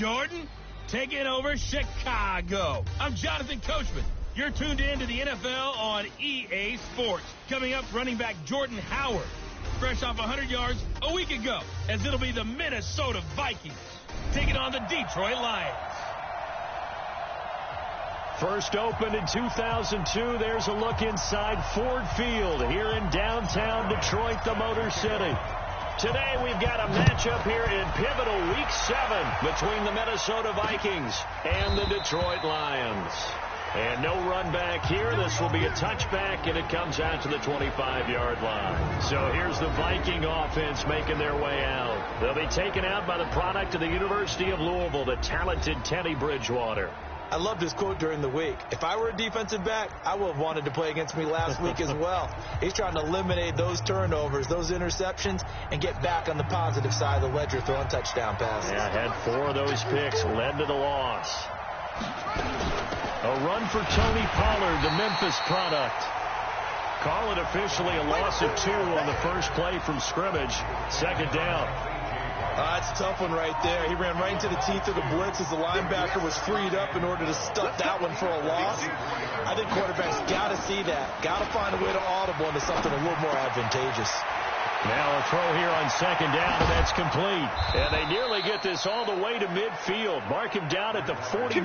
Jordan, taking over Chicago. I'm Jonathan Coachman. You're tuned in to the NFL on EA Sports. Coming up, running back Jordan Howard, fresh off 100 yards a week ago, as it'll be the Minnesota Vikings taking on the Detroit Lions. First opened in 2002. There's a look inside Ford Field here in downtown Detroit, the Motor City. Today we've got a matchup here in pivotal Week 7 between the Minnesota Vikings and the Detroit Lions. And no run back here. This will be a touchback, and it comes out to the 25-yard line. So here's the Viking offense making their way out. They'll be taken out by the product of the University of Louisville, the talented Teddy Bridgewater. I loved his quote during the week. If I were a defensive back, I would have wanted to play against me last week as well. He's trying to eliminate those turnovers, those interceptions, and get back on the positive side of the ledger throwing touchdown passes. Yeah, had 4 of those picks, led to the loss. A run for Tony Pollard, the Memphis product. Call it officially a loss of 2 on the first play from scrimmage. Second down. That's a tough one right there. He ran right into the teeth of the blitz as the linebacker was freed up in order to stuff that one for a loss. I think quarterbacks got to see that. Got to find a way to audible into something a little more advantageous. Now a throw here on second down, and that's complete. And they nearly get this all the way to midfield. Mark him down at the 49.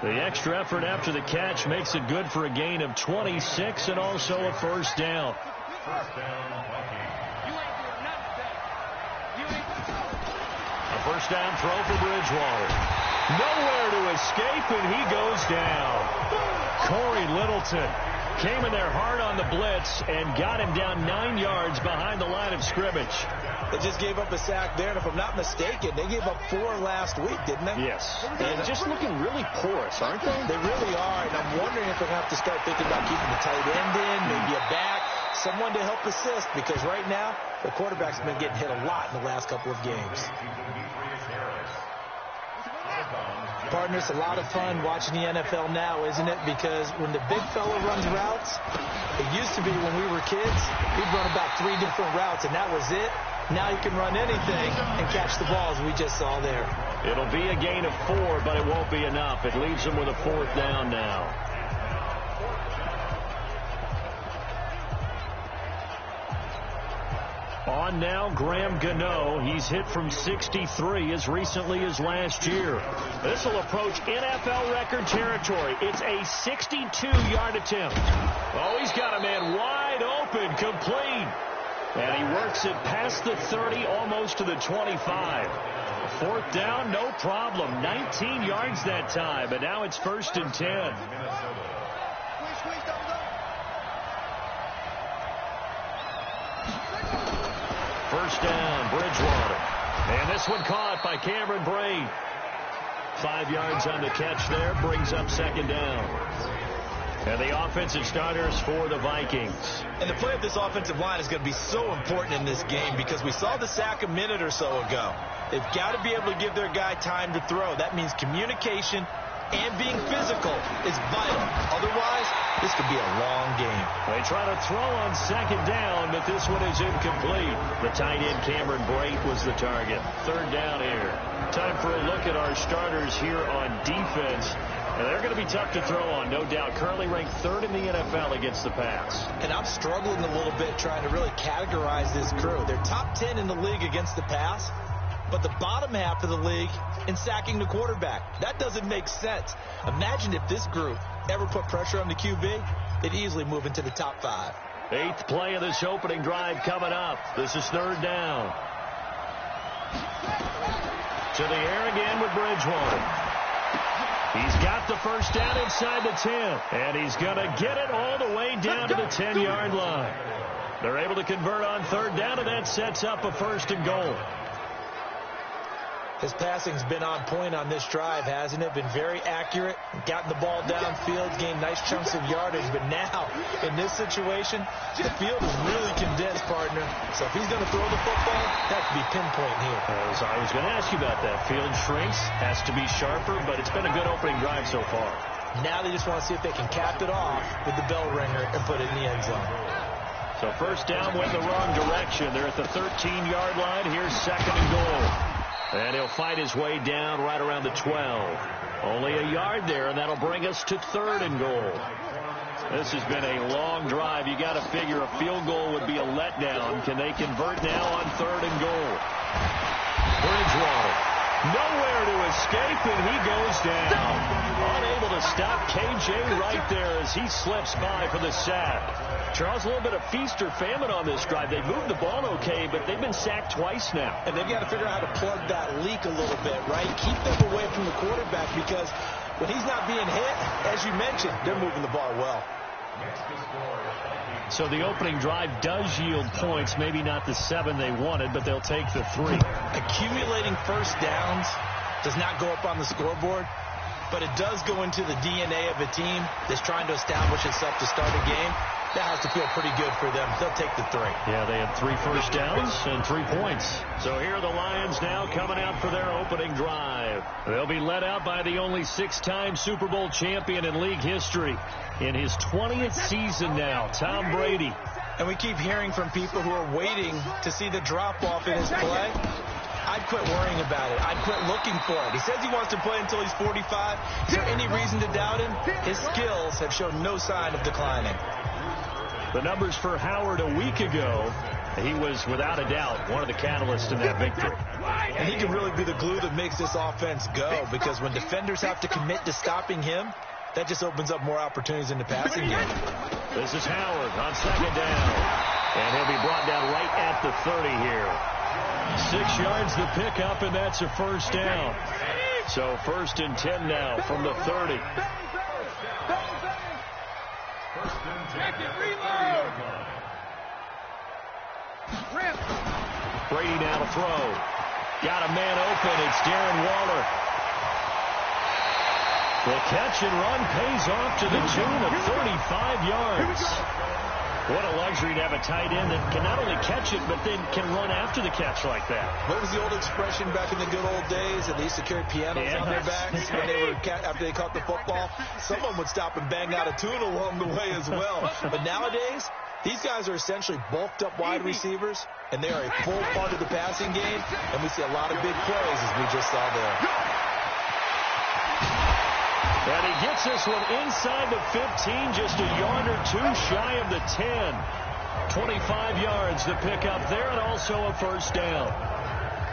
The extra effort after the catch makes it good for a gain of 26 and also a first down. A first down throw for Bridgewater. Nowhere to escape, and he goes down. Corey Littleton came in there hard on the blitz and got him down 9 yards behind the line of scrimmage. They just gave up a sack there, and if I'm not mistaken, they gave up 4 last week, didn't they? Yes. And just looking really porous, aren't they? They really are, and I'm wondering if they're going to have to start thinking about keeping the tight end in, maybe a back, someone to help assist, because right now, the quarterback's been getting hit a lot in the last couple of games. Partner, it's a lot of fun watching the NFL now, isn't it? Because when the big fella runs routes, it used to be when we were kids, we'd run about 3 different routes, and that was it. Now you can run anything and catch the ball, as we just saw there. It'll be a gain of 4, but it won't be enough. It leaves them with a 4th down now. On now, Graham Gano. He's hit from 63 as recently as last year. This will approach NFL record territory. It's a 62-yard attempt. Oh, he's got a man wide open, complete. And he works it past the 30, almost to the 25. 4th down, no problem. 19 yards that time, and now it's 1st and 10. First down, Bridgewater. And this one caught by Cameron Brate. 5 yards on the catch there, brings up 2nd down. And the offensive starters for the Vikings. And the play of this offensive line is going to be so important in this game because we saw the sack a minute or so ago. They've got to be able to give their guy time to throw. That means communication and being physical is vital. Otherwise, this could be a long game. They try to throw on 2nd down, but this one is incomplete. The tight end Cameron Brate was the target. 3rd down here. Time for a look at our starters here on defense. And they're going to be tough to throw on, no doubt. Currently ranked 3rd in the NFL against the pass. And I'm struggling a little bit trying to really categorize this crew. They're top 10 in the league against the pass, but the bottom half of the league in sacking the quarterback. That doesn't make sense. Imagine if this group ever put pressure on the QB, they'd easily move into the top 5. 8th play of this opening drive coming up. This is 3rd down. To the air again with Bridgewater. He's got the first down inside the 10, and he's going to get it all the way down to the 10-yard line. They're able to convert on 3rd down, and that sets up a 1st and goal. His passing's been on point on this drive, hasn't it? Been very accurate, gotten the ball downfield, gained nice chunks of yardage. But now, in this situation, the field is really condensed, partner. So if he's going to throw the football, that could be pinpoint here. I was going to ask you about that. Field shrinks, has to be sharper, but it's been a good opening drive so far. Now they just want to see if they can cap it off with the bell ringer and put it in the end zone. So 1st down went the wrong direction. They're at the 13-yard line. Here's 2nd and goal. And he'll fight his way down right around the 12. Only a yard there, and that'll bring us to 3rd and goal. This has been a long drive. You got to figure a field goal would be a letdown. Can they convert now on 3rd and goal? Bridgewater. Nowhere to escape, and he goes down. Unable to stop KJ right there as he slips by for the sack. Charles, a little bit of feast or famine on this drive. They moved the ball okay, but they've been sacked twice now. And they've got to figure out how to plug that leak a little bit, right? Keep them away from the quarterback because when he's not being hit, as you mentioned, they're moving the ball well. So the opening drive does yield points, maybe not the 7 they wanted, but they'll take the 3. Accumulating first downs does not go up on the scoreboard, but it does go into the DNA of a team that's trying to establish itself to start a game. That has to feel pretty good for them. They'll take the 3. Yeah, they had 3 first downs and 3 points. So here are the Lions now coming out for their opening drive. They'll be led out by the only 6-time Super Bowl champion in league history. In his 20th season now, Tom Brady. And we keep hearing from people who are waiting to see the drop-off in his play. I'd quit worrying about it. I'd quit looking for it. He says he wants to play until he's 45. Is there any reason to doubt him? His skills have shown no sign of declining. The numbers for Howard a week ago, he was without a doubt one of the catalysts in that victory. And he can really be the glue that makes this offense go, because when defenders have to commit to stopping him, that just opens up more opportunities in the passing game. This is Howard on 2nd down. And he'll be brought down right at the 30 here. 6 yards the pickup, and that's a first down. So 1st and 10 now from the 30. Brady now to throw. Got a man open. It's Darren Waller. The catch and run pays off to the tune of 35 yards. What a luxury to have a tight end that can not only catch it, but then can run after the catch like that. What was the old expression back in the good old days? And they used to carry pianos on their backs when they were after they caught the football. Someone would stop and bang out a tune along the way as well. But nowadays, these guys are essentially bulked up wide receivers, and they are a full part of the passing game. And we see a lot of big plays, as we just saw there. And he gets this one inside the 15, just a yard or 2 shy of the 10. 25 yards the pickup there, and also a first down.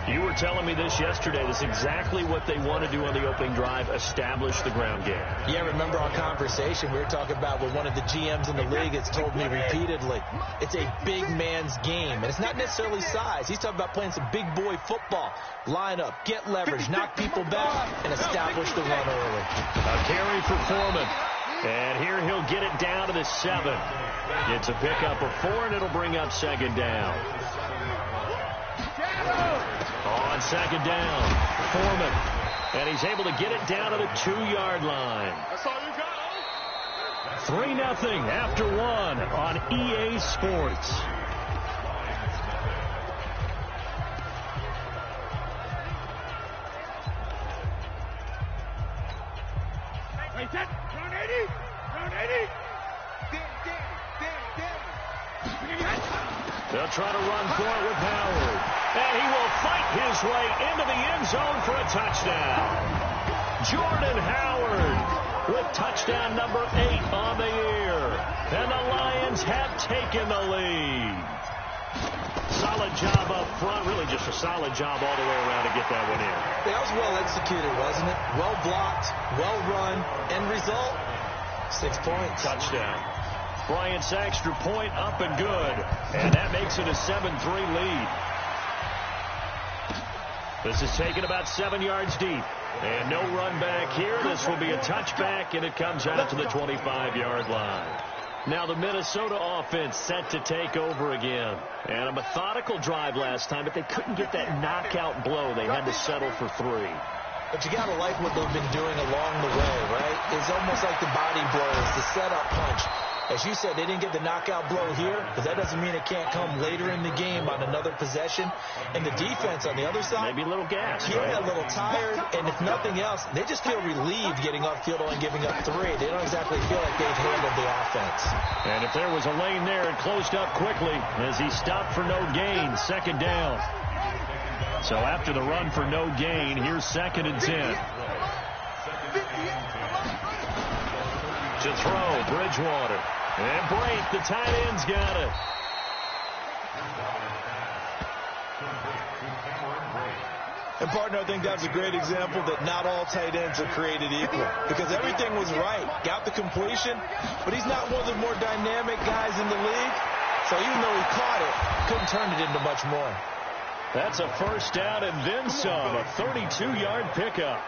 You were telling me this yesterday. This is exactly what they want to do on the opening drive, establish the ground game. Yeah, remember our conversation we were talking about with one of the GMs in the league that's told me repeatedly, it's a big man's game. And it's not necessarily size. He's talking about playing some big boy football. Line up, get leverage, knock people back, and establish the run early. A carry for Foreman. And here he'll get it down to the 7. It's a pickup of 4, and it'll bring up 2nd down. On 2nd down, Foreman. And he's able to get it down to the 2-yard line. 3-0 after 1 on EA Sports. They'll try to run for it with Howard. And he will fight his way into the end zone for a touchdown. Jordan Howard with touchdown number 8 on the year. And the Lions have taken the lead. Solid job up front. Really just a solid job all the way around to get that one in. That was well executed, wasn't it? Well blocked, well run. End result, 6 points. Touchdown. Bryant's extra point up and good. And that makes it a 7-3 lead. This is taken about 7 yards deep. And no run back here. This will be a touchback, and it comes out to the 25-yard line. Now the Minnesota offense set to take over again. And a methodical drive last time, but they couldn't get that knockout blow. They had to settle for 3. But you got to like what they've been doing along the way, right? It's almost like the body blows, the setup punch. As you said, they didn't get the knockout blow here, but that doesn't mean it can't come later in the game on another possession. And the defense on the other side, maybe a little gassed, right? A little tired, and if nothing else, they just feel relieved getting upfield and giving up 3. They don't exactly feel like they've handled the offense. And if there was a lane there, it closed up quickly as he stopped for no gain. 2nd down. So after the run for no gain, here's 2nd and 10. To throw, Bridgewater. And break, the tight end's got it. And, partner, I think that's a great example that not all tight ends are created equal, because everything was right. Got the completion, but he's not one of the more dynamic guys in the league. So even though he caught it, couldn't turn it into much more. That's a first down and then some, a 32-yard pickup.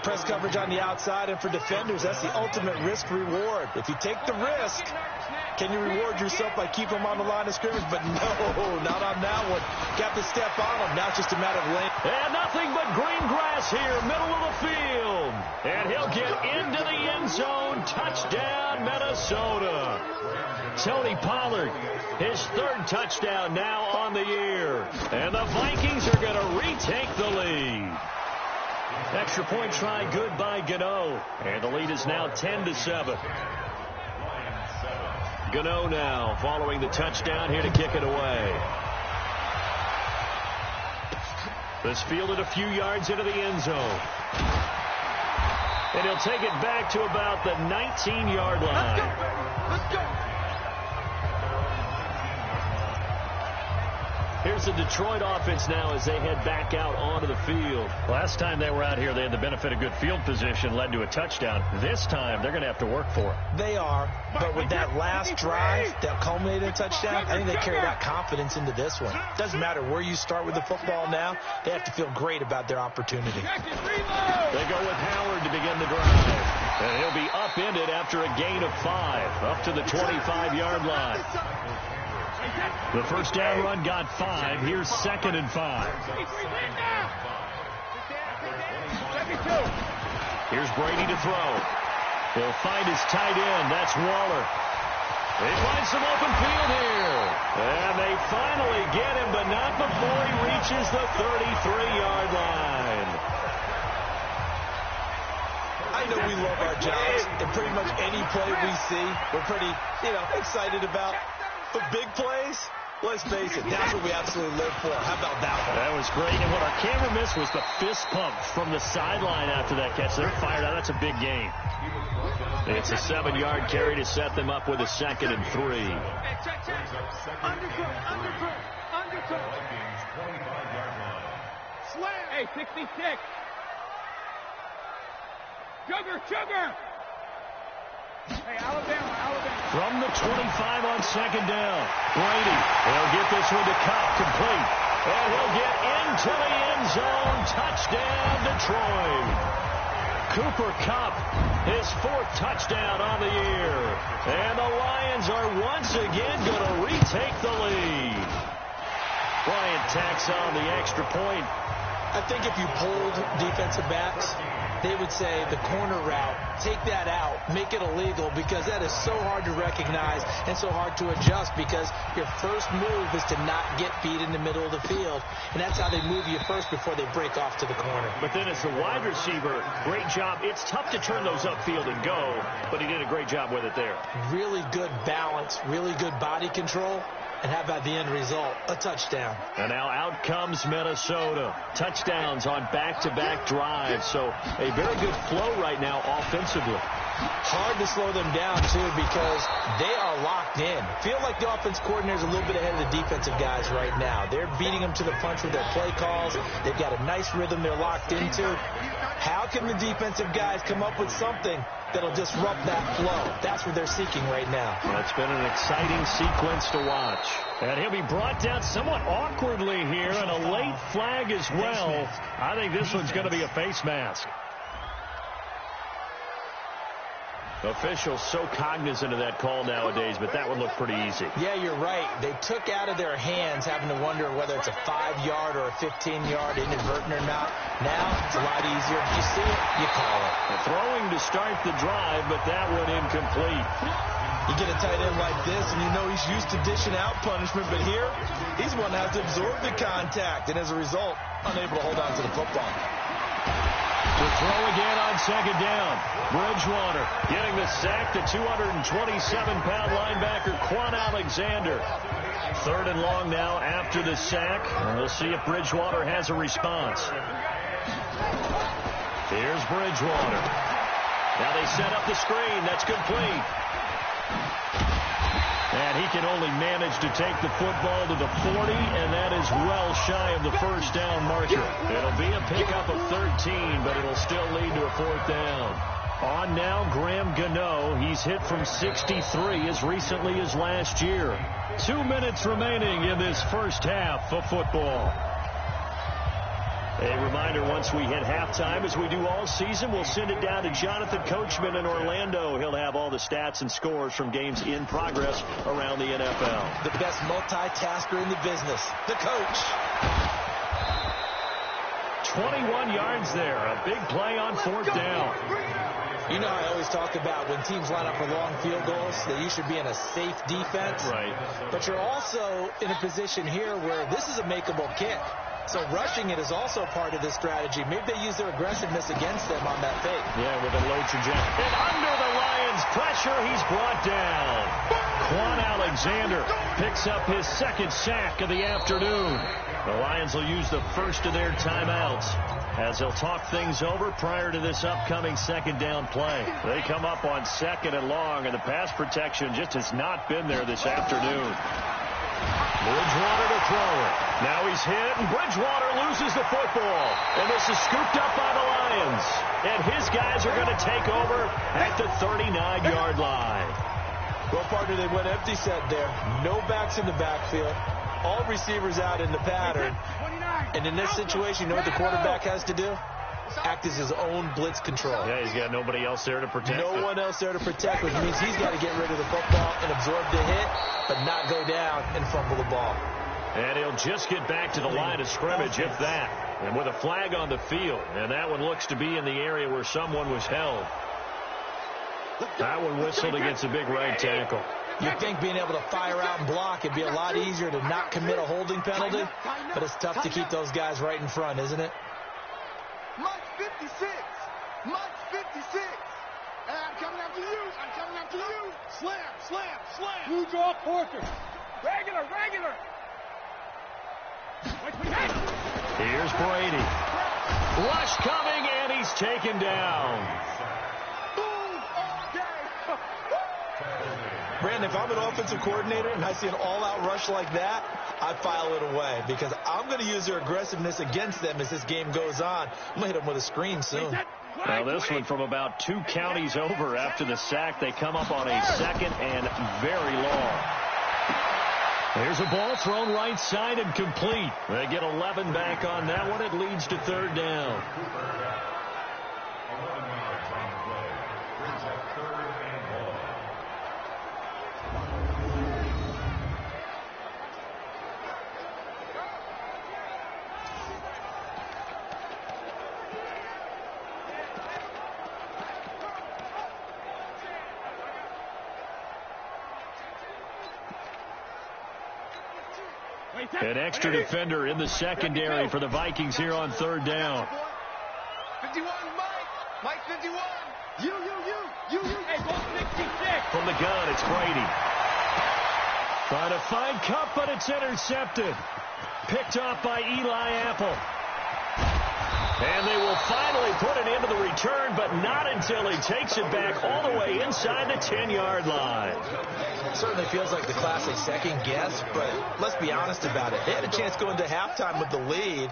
Press coverage on the outside, and for defenders, that's the ultimate risk-reward. If you take the risk, can you reward yourself by keeping them on the line of scrimmage? But no, not on that one. Got to step on them. Now it's just a matter of lane. And nothing but green grass here, middle of the field. And he'll get into the end zone. Touchdown, Minnesota. Tony Pollard, his 3rd touchdown now on the year. And the Vikings are going to retake the lead. Extra point try good by Gano. And the lead is now 10-7. Gano now following the touchdown here to kick it away. This fielded a few yards into the end zone. And he'll take it back to about the 19-yard line. Let's go. Here's the Detroit offense now as they head back out onto the field. Last time they were out here, they had the benefit of good field position, led to a touchdown. This time, they're going to have to work for it. They are, but with that last drive that culminated in a touchdown, I think they carry that confidence into this one. Doesn't matter where you start with the football now, they have to feel great about their opportunity. They go with Howard to begin the drive. And he'll be upended after a gain of 5, up to the 25-yard line. The first down run got 5. Here's 2nd and 5. Here's Brady to throw. He'll find his tight end. That's Waller. They find some open field here. And they finally get him, but not before he reaches the 33-yard line. I know we love our jobs, and pretty much any play we see, we're pretty, excited about. But big plays, let's face it, that's what we absolutely live for. How about that one? That was great. And what our camera missed was the fist pump from the sideline after that catch. They're fired out. That's a big gain. It's a 7-yard carry to set them up with a 2nd and 3. Undercook. Slam. Hey, 66. Sugar. Hey, Alabama. From the 25 on 2nd down. Brady, he'll get this one to Cobb, complete. And he'll get into the end zone. Touchdown, Detroit. Cooper Kupp, his 4th touchdown on the year. And the Lions are once again going to retake the lead. Bryant tacks on the extra point. I think if you polled defensive backs, they would say the corner route, take that out, make it illegal, because that is so hard to recognize and so hard to adjust, because your first move is to not get beat in the middle of the field, and that's how they move you first before they break off to the corner. But then as the wide receiver, great job. It's tough to turn those upfield and go, but he did a great job with it there. Really good balance, really good body control. And how about the end result? A touchdown. And now out comes Minnesota. Touchdowns on back-to-back drives. So a very good flow right now offensively. Hard to slow them down, too, because they are locked in. Feel like the offense coordinator is a little bit ahead of the defensive guys right now. They're beating them to the punch with their play calls. They've got a nice rhythm they're locked into. How can the defensive guys come up with something that'll disrupt that flow? That's what they're seeking right now. It's been an exciting sequence to watch. And he'll be brought down somewhat awkwardly here, and a late flag as well. I think this one's going to be a face mask. Officials so cognizant of that call nowadays, but that would look pretty easy. Yeah, you're right. They took out of their hands having to wonder whether it's a 5-yard or a 15-yard inadvertent or not. Now it's a lot easier. If you see it, you call it. Throwing to start the drive, but that one incomplete. You get a tight end like this, and you know he's used to dishing out punishment, but here, he's one that has to absorb the contact, and as a result, unable to hold on to the football. To throw again on 2nd down. Bridgewater getting the sack to 227-pound linebacker Quan Alexander. 3rd and long now after the sack. And we'll see if Bridgewater has a response. Here's Bridgewater. Now they set up the screen. That's complete. And he can only manage to take the football to the 40, and that is well shy of the first down marker. It'll be a pickup of 13, but it'll still lead to a 4th down. On now, Graham Gano. He's hit from 63 as recently as last year. 2 minutes remaining in this first half of football. A reminder, once we hit halftime, as we do all season, we'll send it down to Jonathan Coachman in Orlando. He'll have all the stats and scores from games in progress around the NFL. The best multitasker in the business, the coach. 21 yards there. A big play on 4th down. You know, I always talk about when teams line up for long field goals, that you should be in a safe defense. Right. But you're also in a position here where this is a makeable kick. So rushing it is also part of this strategy. Maybe they use their aggressiveness against them on that fake. Yeah, with a low trajectory. And under the Lions' pressure, he's brought down. Quan Alexander picks up his 2nd sack of the afternoon. The Lions will use the first of their timeouts as they'll talk things over prior to this upcoming 2nd down play. They come up on 2nd and long, and the pass protection just has not been there this afternoon. Bridgewater to throw it. Now he's hit, and Bridgewater loses the football. And this is scooped up by the Lions. And his guys are going to take over at the 39-yard line. Well, partner, they went empty set there. No backs in the backfield. All receivers out in the pattern. And in this situation, you know what the quarterback has to do? Act as his own blitz control. Yeah, he's got nobody else there to protect him. No one else there to protect, which means he's got to get rid of the football and absorb the hit, but not go down and fumble the ball. And he'll just get back to the line of scrimmage, if that. And with a flag on the field. And that one looks to be in the area where someone was held. That one whistled against a big right tackle. You'd think being able to fire out and block it'd be a lot easier to not commit a holding penalty, but it's tough to keep those guys right in front, isn't it? Mike 56. Mike 56. And I'm coming after you. I'm coming after you. Slam, slam, slam. Blue draw Porter. Regular, regular. Here's Brady. Rush coming, and he's taken down. Boom. Okay. Brandon, if I'm an offensive coordinator and I see an all-out rush like that, I file it away because I'm going to use their aggressiveness against them as this game goes on. I'm going to hit them with a screen soon. Now this one from about 2 counties over after the sack. They come up on a 2nd and very long. There's a ball thrown right side and complete. They get 11 back on that one. It leads to 3rd down. An extra defender in the secondary for the Vikings here on 3rd down. 51, Mike. Mike 51. You. Hey, go 66. From the gun, it's Brady. Trying to find Cup, but it's intercepted. Picked off by Eli Apple. And they will finally put an end to the return, but not until he takes it back all the way inside the 10-yard line. Certainly feels like the classic second guess, but let's be honest about it. They had a chance going to halftime with the lead.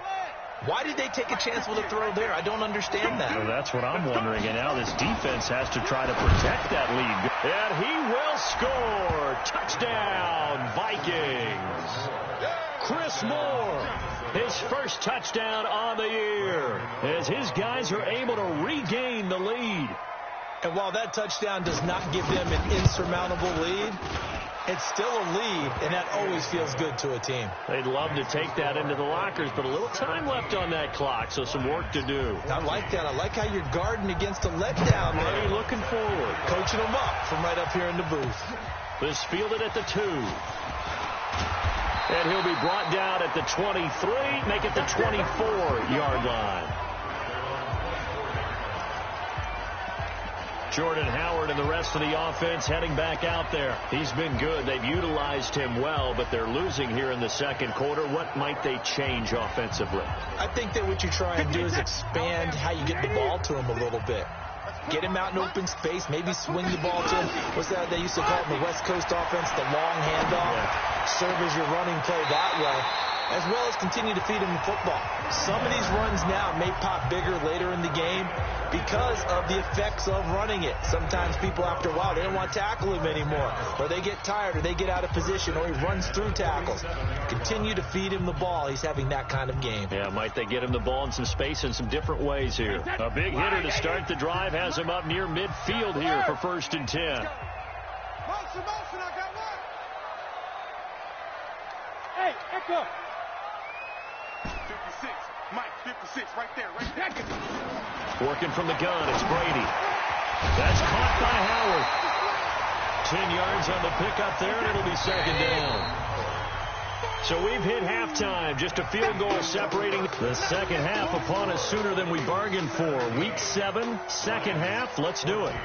Why did they take a chance with a throw there? I don't understand that. Well, that's what I'm wondering. And now this defense has to try to protect that lead. And he will score. Touchdown, Vikings. Chris Moore, his first touchdown on the year, as his guys are able to regain the lead. And while that touchdown does not give them an insurmountable lead, it's still a lead, and that always feels good to a team. They'd love to take that into the lockers, but a little time left on that clock, so some work to do. I like that. I like how you're guarding against a letdown there. Are you looking forward? Coaching them up from right up here in the booth. This fielded at the 2. And he'll be brought down at the 23, make it the 24-yard line. Jordan Howard and the rest of the offense heading back out there. He's been good. They've utilized him well, but they're losing here in the second quarter. What might they change offensively? I think that what you try and do is expand how you get the ball to him a little bit. Get him out in open space, maybe swing the ball to him. What's that they used to call it in the West Coast offense, the long handoff? Yeah. Serve as your running play that way, as well as continue to feed him the football. Some of these runs now may pop bigger later in the game because of the effects of running it. Sometimes people, after a while, they don't want to tackle him anymore, or they get tired, or they get out of position, or he runs through tackles. Continue to feed him the ball. He's having that kind of game. Yeah, might they get him the ball in some space in some different ways here. A big hitter to start the drive has him up near midfield here for 1st and 10. Motion, I got one. Hey, Echo. 56, Mike, 56, right there. Working from the gun, it's Brady. That's caught by Howard. 10 yards on the pickup there, and it'll be 2nd down. So we've hit halftime. Just a field goal separating the second half upon us sooner than we bargained for. Week 7, second half. Let's do it.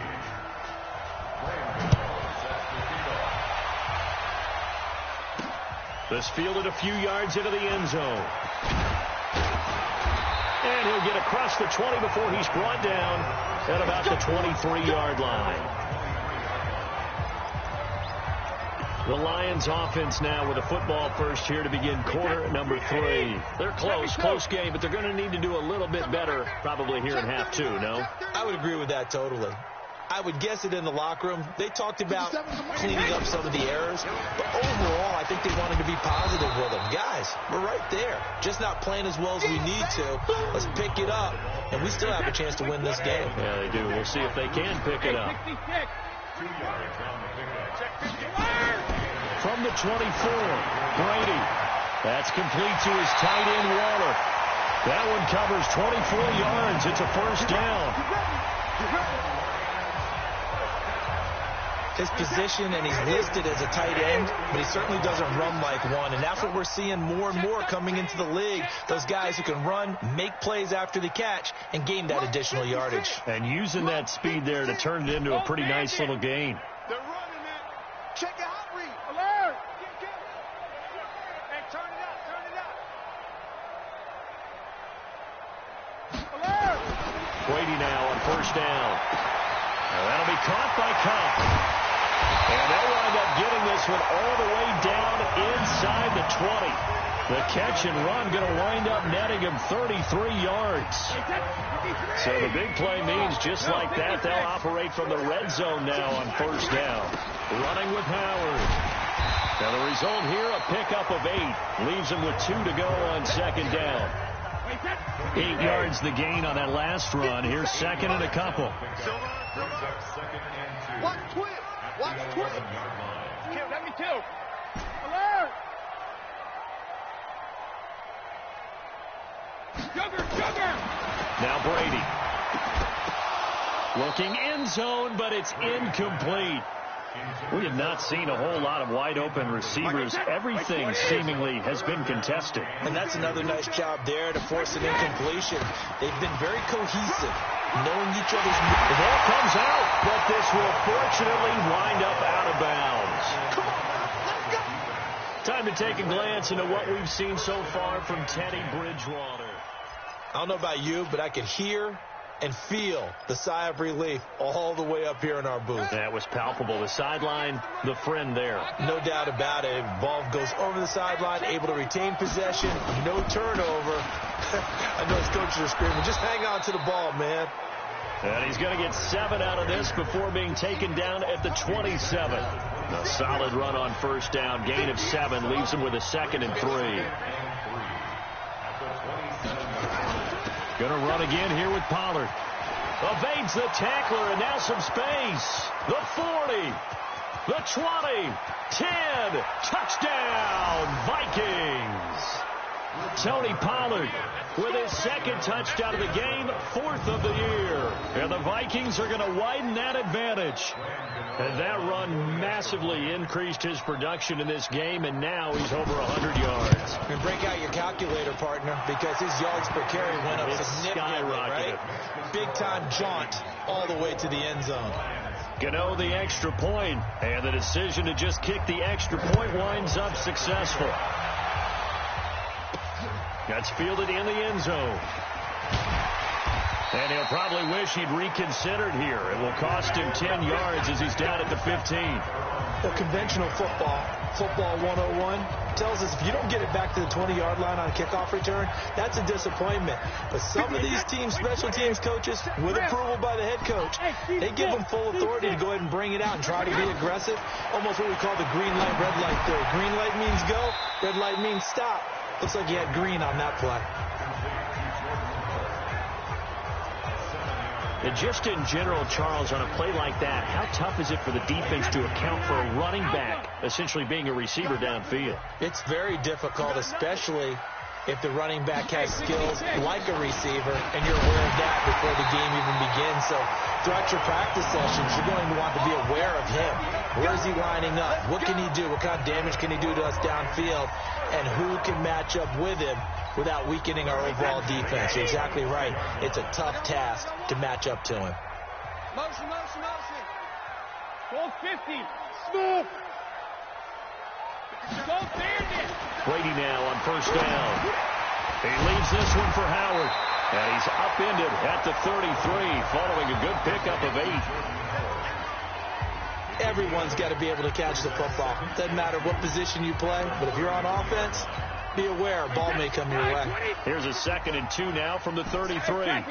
This fielded a few yards into the end zone. And he'll get across the 20 before he's brought down at about the 23-yard line. The Lions offense now with a football first here to begin quarter number 3. They're close game, but they're going to need to do a little bit better probably here in half 2, no? I would agree with that totally. I would guess it in the locker room. They talked about cleaning up some of the errors, but overall, I think they wanted to be positive with them. Guys, we're right there. Just not playing as well as we need to. Let's pick it up, and we still have a chance to win this game. Yeah, they do. We'll see if they can pick it up. From the 24, Brady. That's complete to his tight end, Waller. That one covers 24 yards. It's a 1st down. His position, and he's listed as a tight end, but he certainly doesn't run like one, and that's what we're seeing more and more coming into the league. Those guys who can run, make plays after the catch, and gain that additional yardage. And using that speed there to turn it into a pretty nice little gain. They're running it. Check it out, read. Alert. Hey, turn it out. Alert. Brady now on 1st down. Now that'll be caught by Cup. And they'll wind up getting this one all the way down inside the 20. The catch and run going to wind up netting him 33 yards. So the big play means just like that, they'll operate from the red zone now on 1st down. Running with Howard. Now the result here, a pickup of 8. Leaves him with 2 to go on 2nd down. 8 yards the gain on that last run. Here's 2nd and a couple. Watch twist. Watch twist. Let me too. Alert. Sugar. Now Brady. Looking end zone, but it's incomplete. We have not seen a whole lot of wide-open receivers. Everything seemingly has been contested. And that's another nice job there to force an incompletion. They've been very cohesive, knowing each other's moves. The ball comes out, but this will fortunately wind up out of bounds. Come on, let's go. Time to take a glance into what we've seen so far from Teddy Bridgewater. I don't know about you, but I could hear and feel the sigh of relief all the way up here in our booth. That was palpable. The sideline, the friend there. No doubt about it. Ball goes over the sideline, able to retain possession, no turnover. I know his coaches are screaming, just hang on to the ball, man. And he's going to get 7 out of this before being taken down at the 27. A solid run on 1st down. Gain of 7 leaves him with a 2nd and 3. Going to run again here with Pollard. Evades the tackler, and now some space. The 40, the 20, 10. Touchdown, Vikings. Tony Pollard with his second touchdown of the game, 4th of the year. And the Vikings are going to widen that advantage. And that run massively increased his production in this game, and now he's over 100 yards. And break out your calculator, partner, because his yards per carry went up significantly, right? Big-time jaunt all the way to the end zone. Gano the extra point, and the decision to just kick the extra point winds up successful. That's fielded in the end zone. And he'll probably wish he'd reconsidered here. It will cost him 10 yards as he's down at the 15. Well, conventional football 101, tells us if you don't get it back to the 20-yard line on a kickoff return, that's a disappointment. But some of these teams, special teams coaches, with approval by the head coach, they give them full authority to go ahead and bring it out and try to be aggressive. Almost what we call the green light, red light theory. Green light means go, red light means stop. Looks like he had green on that play. And just in general, Charles, on a play like that, how tough is it for the defense to account for a running back essentially being a receiver downfield? It's very difficult, especially if the running back has skills like a receiver, and you're aware of that before the game even begins. So throughout your practice sessions, you're going to want to be aware of him. Where is he lining up? What can he do? What kind of damage can he do to us downfield? And who can match up with him without weakening our overall defense? You're exactly right. It's a tough task to match up to him. Motion. Goal 50. Smooth. Go bandit. Brady now on first down. He leaves this one for Howard. And he's upended at the 33 following a good pickup of 8. Everyone's got to be able to catch the football. Doesn't matter what position you play, but if you're on offense, be aware, a ball may come your way. Here's a 2nd and 2 now from the 33. Throwing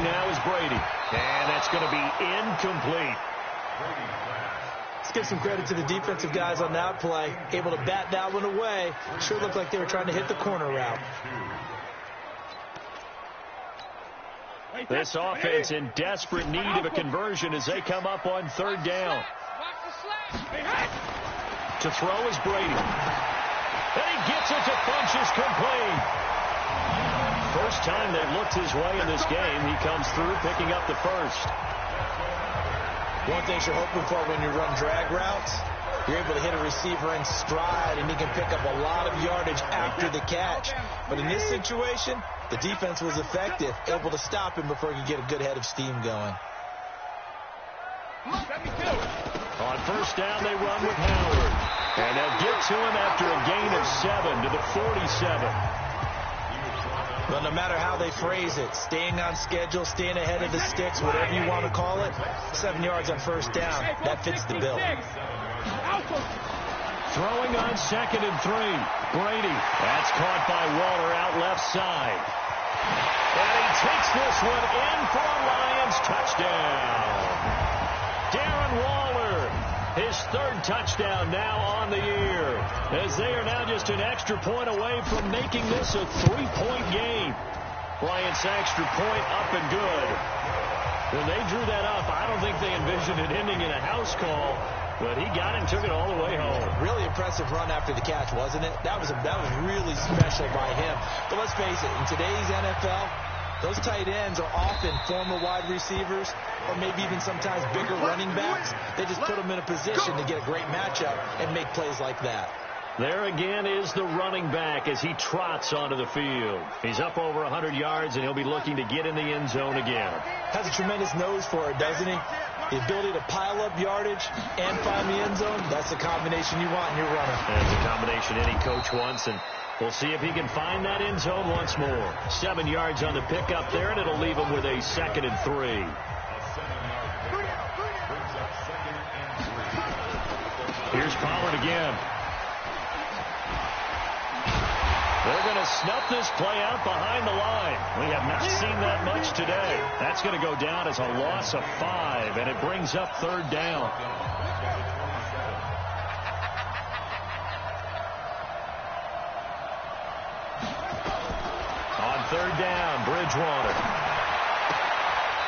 now is Brady. And that's going to be incomplete. Let's give some credit to the defensive guys on that play. Able to bat that one away. Sure looked like they were trying to hit the corner route. This offense in desperate need of a conversion as they come up on 3rd down. To throw is Brady. And he gets it to Funchess complete. First time they've looked his way in this game. He comes through picking up the first. One thing you're hoping for when you run drag routes, you're able to hit a receiver in stride, and he can pick up a lot of yardage after the catch. But in this situation, the defense was effective, able to stop him before he could get a good head of steam going. On first down, they run with Howard. And they'll get to him after a gain of 7 to the 47. But no matter how they phrase it, staying on schedule, staying ahead of the sticks, whatever you want to call it, 7 yards on first down, that fits the bill. Throwing on 2nd and 3. Brady. That's caught by Waller out left side. And he takes this one in for a Lions touchdown. Darren Waller, his 3rd touchdown now on the year, as they are now just an extra point away from making this a 3-point game. Bryant's extra point up and good. When they drew that up, I don't think they envisioned it ending in a house call, but he got it and took it all the way home. Really impressive run after the catch, wasn't it? That was really special by him. But let's face it, in today's NFL, those tight ends are often former wide receivers or maybe even sometimes bigger running backs. They just put them in a position to get a great matchup and make plays like that. There again is the running back as he trots onto the field. He's up over 100 yards, and he'll be looking to get in the end zone again. Has a tremendous nose for it, doesn't he? The ability to pile up yardage and find the end zone, that's the combination you want in your runner. That's a combination any coach wants, and we'll see if he can find that end zone once more. 7 yards on the pickup there, and it'll leave him with a 2nd and 3. Here's Pollard again. They're going to snuff this play out behind the line. We have not seen that much today. That's going to go down as a loss of 5, and it brings up 3rd down. On 3rd down, Bridgewater.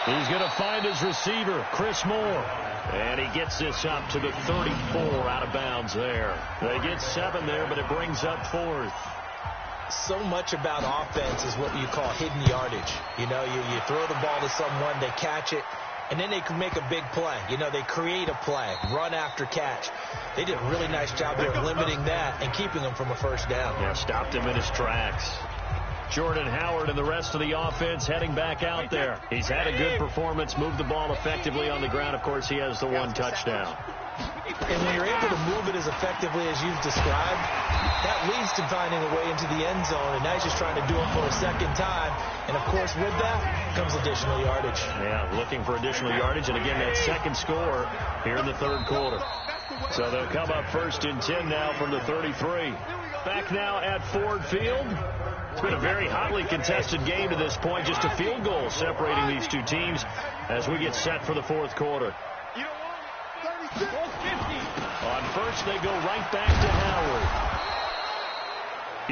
He's going to find his receiver, Chris Moore. And he gets this up to the 34 out of bounds there. They get 7 there, but it brings up 4th. So much about offense is what you call hidden yardage. You know, you throw the ball to someone, they catch it, and then they can make a big play. You know, they create a play, run after catch. They did a really nice job there of limiting that and keeping him from a first down. Yeah, stopped him in his tracks. Jordan Howard and the rest of the offense heading back out there. He's had a good performance, moved the ball effectively on the ground. Of course, he has the 1 touchdown. And when you're able to move it as effectively as you've described, that leads to finding a way into the end zone. And now he's just trying to do it for a second time. And, of course, with that comes additional yardage. Yeah, looking for additional yardage. And, again, that second score here in the 3rd quarter. So they'll come up 1st and 10 now from the 33. Back now at Ford Field. It's been a very hotly contested game to this point. Just a field goal separating these two teams as we get set for the 4th quarter. On first, they go right back to Howard.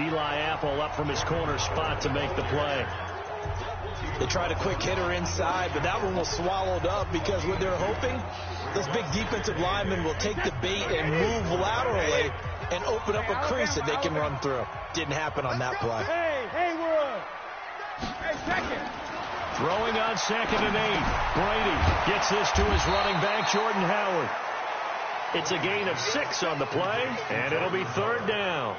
Eli Apple up from his corner spot to make the play. They tried a quick hitter inside, but that one was swallowed up because what they're hoping, those big defensive linemen will take the bait and move laterally and open up a crease that they can run through. Didn't happen on that play. Hey, Wood. Hey, second. Throwing on 2nd and 8. Brady gets this to his running back, Jordan Howard. It's a gain of 6 on the play, and it'll be 3rd down.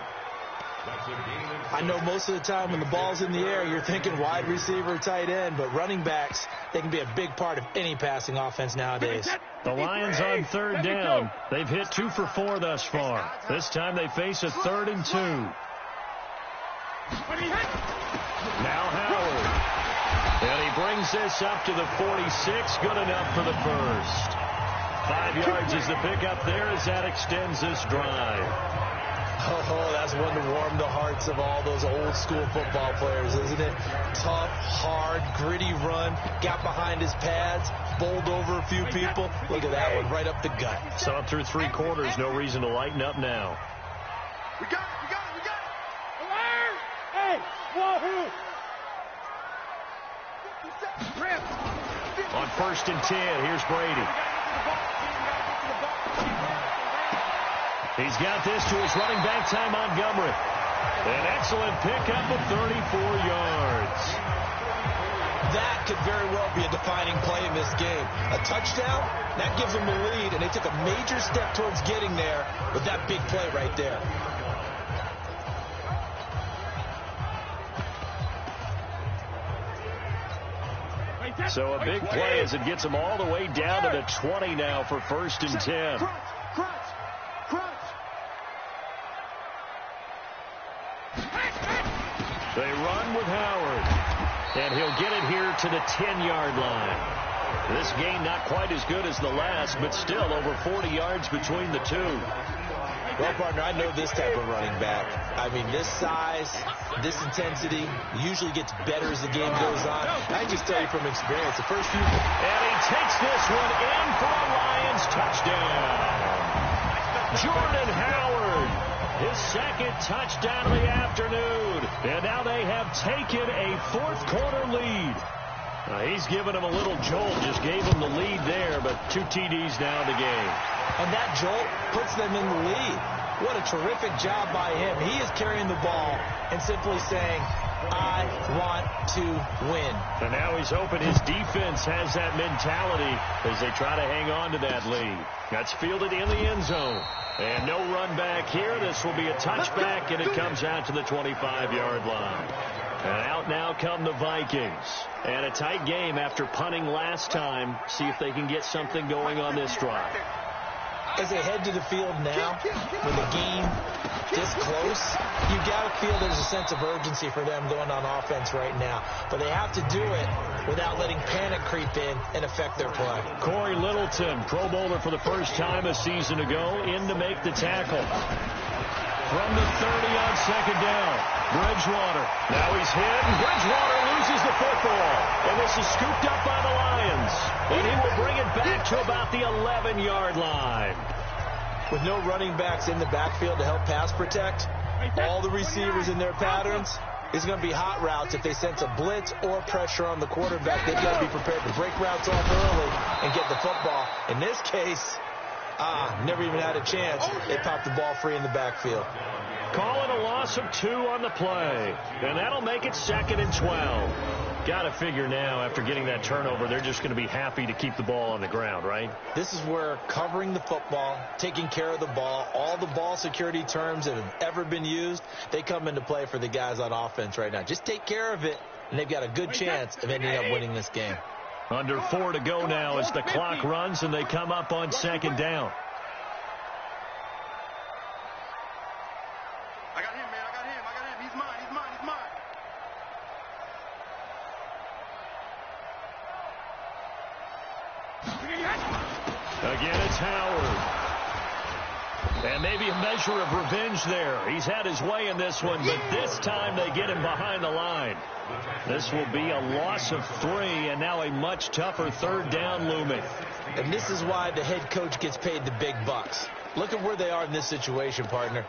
I know most of the time when the ball's in the air, you're thinking wide receiver, tight end, but running backs, they can be a big part of any passing offense nowadays. The Lions on 3rd down. They've hit 2 for 4 thus far. This time they face a 3rd and 2. Now Howard. And he brings this up to the 46. Good enough for the first. 5 yards is the pickup there as that extends this drive. Oh, that's one to warm the hearts of all those old school football players, isn't it? Tough, hard, gritty run. Got behind his pads, bowled over a few people. Look at that one, right up the gut. So up through 3 quarters, no reason to lighten up now. We got it, we got it, we got it. Hey, wahoo! On 1st and 10, here's Brady. He's got this to his running back, Ty Montgomery. An excellent pickup of 34 yards. That could very well be a defining play in this game. A touchdown, that gives them the lead, and they took a major step towards getting there with that big play right there. So a big play as it gets them all the way down to the 20 now for 1st and 10. They run with Howard, and he'll get it here to the 10-yard line. This game not quite as good as the last, but still over 40 yards between the two. Well, partner, I know this type of running back. I mean, this size, this intensity usually gets better as the game goes on. I can just tell you from experience, the first few... And he takes this one in for a Lions touchdown. Jordan Howard, his 2nd touchdown of the afternoon. And now they have taken a 4th quarter lead. He's given him a little jolt, just gave him the lead there, but 2 TDs now in the game. And that jolt puts them in the lead. What a terrific job by him. He is carrying the ball and simply saying, I want to win. And now he's hoping his defense has that mentality as they try to hang on to that lead. That's fielded in the end zone. And no run back here. This will be a touchback, and it comes out to the 25-yard line. And out now come the Vikings. And a tight game after punting last time. See if they can get something going on this drive. As they head to the field now, with the game this close, you got to feel there's a sense of urgency for them going on offense right now. But they have to do it without letting panic creep in and affect their play. Corey Littleton, Pro Bowler for the first time a season ago, in to make the tackle. From the 30 on 2nd down, Bridgewater. Now he's hit, and Bridgewater loses the football. And this is scooped up by the Lions. And he will bring it back to about the 11-yard line. With no running backs in the backfield to help pass protect, all the receivers in their patterns, is going to be hot routes. If they sense a blitz or pressure on the quarterback, they've got to be prepared to break routes off early and get the football. In this case, never even had a chance. They popped the ball free in the backfield. Call it a loss of 2 on the play, and that'll make it 2nd and 12. Got to figure now, after getting that turnover, they're just going to be happy to keep the ball on the ground, right? This is where covering the football, taking care of the ball, all the ball security terms that have ever been used, they come into play for the guys on offense right now. Just take care of it, and they've got a good chance of ending up winning this game. Under 4 to go now as the clock runs, and they come up on 2nd down. I got him, man. I got him. He's mine. Again, it's Howard. And maybe a measure of revenge there. He's had his way in this one, but this time they get him behind the line. This will be a loss of 3, and now a much tougher 3rd down looming. And this is why the head coach gets paid the big bucks. Look at where they are in this situation, partner.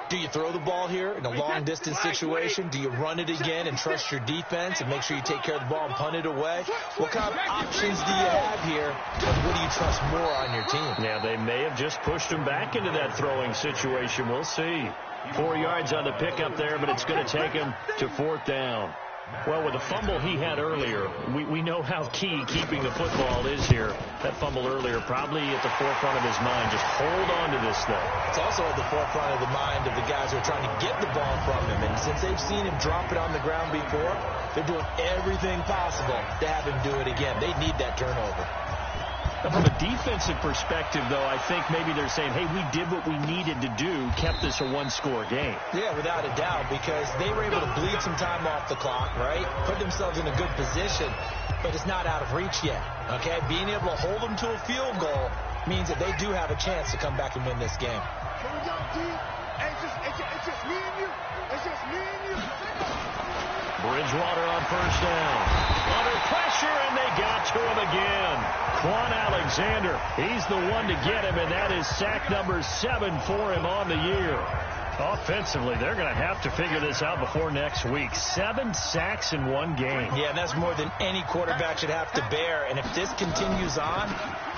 Do you throw the ball here in a long-distance situation? Do you run it again and trust your defense and make sure you take care of the ball and punt it away? What kind of options do you have here? And what do you trust more on your team? Yeah, they may have just pushed him back into that throwing situation. We'll see. 4 yards on the pickup there, but it's going to take him to 4th down. Well, with the fumble he had earlier, we know how key keeping the football is here. That fumble earlier probably at the forefront of his mind. Just hold on to this thing. It's also at the forefront of the mind of the guys who are trying to get the ball from him. And since they've seen him drop it on the ground before, they're doing everything possible to have him do it again. They need that turnover. From a defensive perspective, though, I think maybe they're saying, hey, we did what we needed to do, kept this a 1-score game. Yeah, without a doubt, because they were able to bleed some time off the clock, right? Put themselves in a good position, but it's not out of reach yet, okay? Being able to hold them to a field goal means that they do have a chance to come back and win this game. Here we go, D. Hey, it's just me and you. It's just me and you. Bridgewater on 1st down. Under pressure, and they got to him again. Quan Alexander, he's the one to get him, and that is sack number 7 for him on the year. Offensively, they're going to have to figure this out before next week. 7 sacks in 1 game. Yeah, and that's more than any quarterback should have to bear. And if this continues on,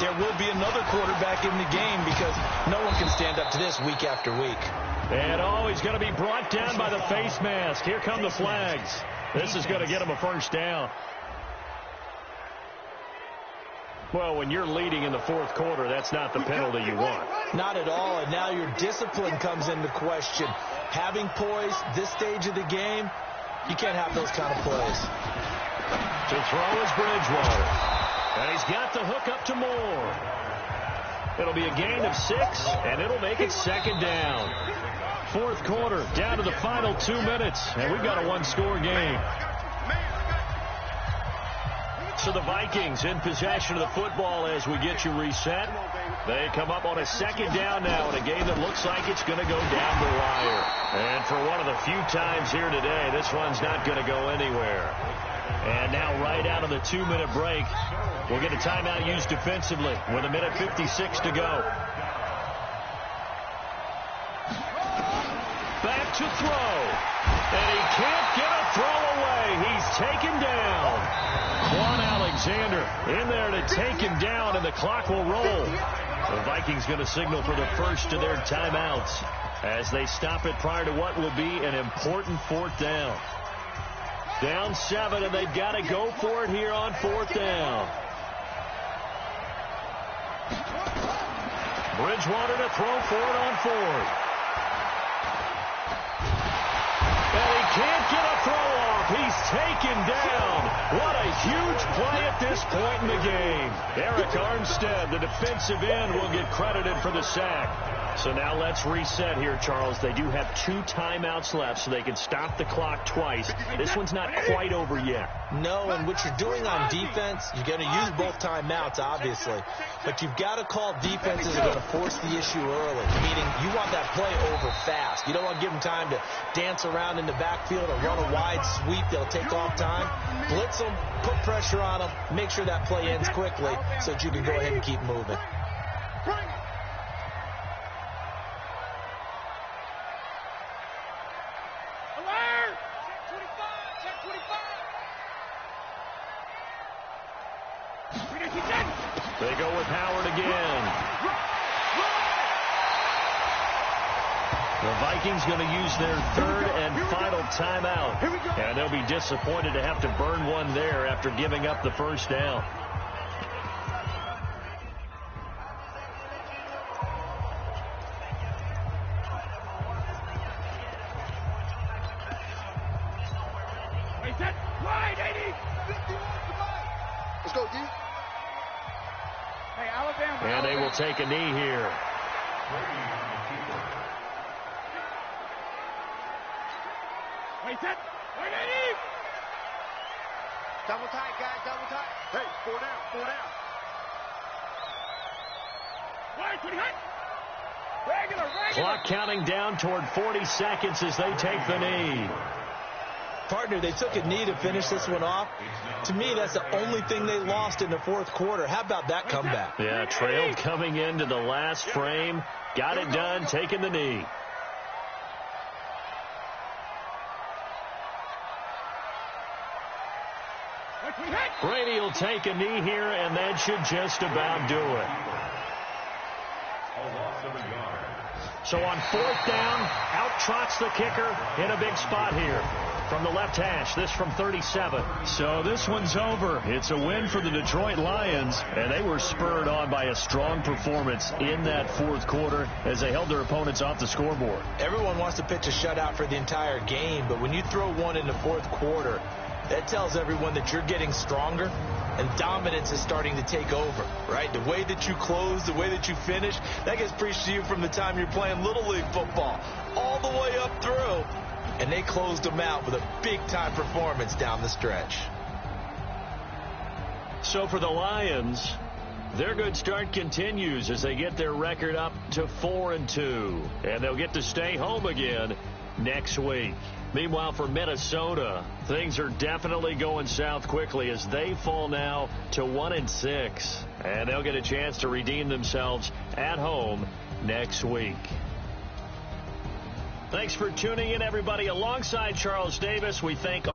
there will be another quarterback in the game because no one can stand up to this week after week. And he's going to be brought down by the face mask. Here come the flags. This is going to get him a 1st down. Well, when you're leading in the 4th quarter, that's not the penalty you want. Not at all, and now your discipline comes into question. Having poise this stage of the game, you can't have those kind of plays. To throw is Bridgewater. And he's got the hook up to Moore. It'll be a gain of 6, and it'll make it 2nd down. 4th quarter, down to the final 2 minutes, and we've got a 1-score game. So the Vikings in possession of the football as we get you reset. They come up on a 2nd down now in a game that looks like it's going to go down the wire. And for one of the few times here today, this one's not going to go anywhere. And now right out of the 2-minute break, we'll get a timeout used defensively with 1:56 to go. Back to throw. And he can't get a throw away. He's taken down. Quan Alexander in there to take him down, and the clock will roll. The Vikings going to signal for the first of their timeouts as they stop it prior to what will be an important 4th down. Down 7, and they've got to go for it here on 4th down. Bridgewater to throw for it on 4th. And he can't get a throw off. He's taken down. What a huge play at this point in the game. Eric Armstead, the defensive end, will get credited for the sack. So now let's reset here, Charles. They do have 2 timeouts left, so they can stop the clock twice. This one's not quite over yet. No, and what you're doing on defense, you're going to use both timeouts, obviously. But you've got to call defenses that are going to force the issue early, meaning you want that play over fast. You don't want to give them time to dance around in the backfield or run a wide sweep that'll take off time. Blitz them, put pressure on them, make sure that play ends quickly so that you can go ahead and keep moving. They go with Howard again. The Vikings going to use their third and final timeout. And they'll be disappointed to have to burn one there after giving up the first down. Let's go, D. Hey, Alabama. And they will take a knee here. Wait, set. Wait, Eddie. Double tight, guys, double tight. Hey, 4 down, 4 down. Wait, 20 hit. Regular. Clock counting down toward 40 seconds as they take the knee. Partner, they took a knee to finish this one off. To me, that's the only thing they lost in the fourth quarter. How about that comeback? Yeah, trailed coming into the last frame. Got it done, taking the knee. Brady will take a knee here, and that should just about do it. So on fourth down, out trots the kicker in a big spot here. From the left hash, this from 37. So this one's over. It's a win for the Detroit Lions. And they were spurred on by a strong performance in that fourth quarter as they held their opponents off the scoreboard. Everyone wants to pitch a shutout for the entire game, but when you throw one in the fourth quarter, that tells everyone that you're getting stronger and dominance is starting to take over, right? The way that you close, the way that you finish, that gets preached to you from the time you're playing Little League football all the way up through. And they closed them out with a big-time performance down the stretch. So for the Lions, their good start continues as they get their record up to 4-2. And they'll get to stay home again next week. Meanwhile, for Minnesota, things are definitely going south quickly as they fall now to 1-6. And they'll get a chance to redeem themselves at home next week. Thanks for tuning in, everybody. Alongside Charles Davis, we thank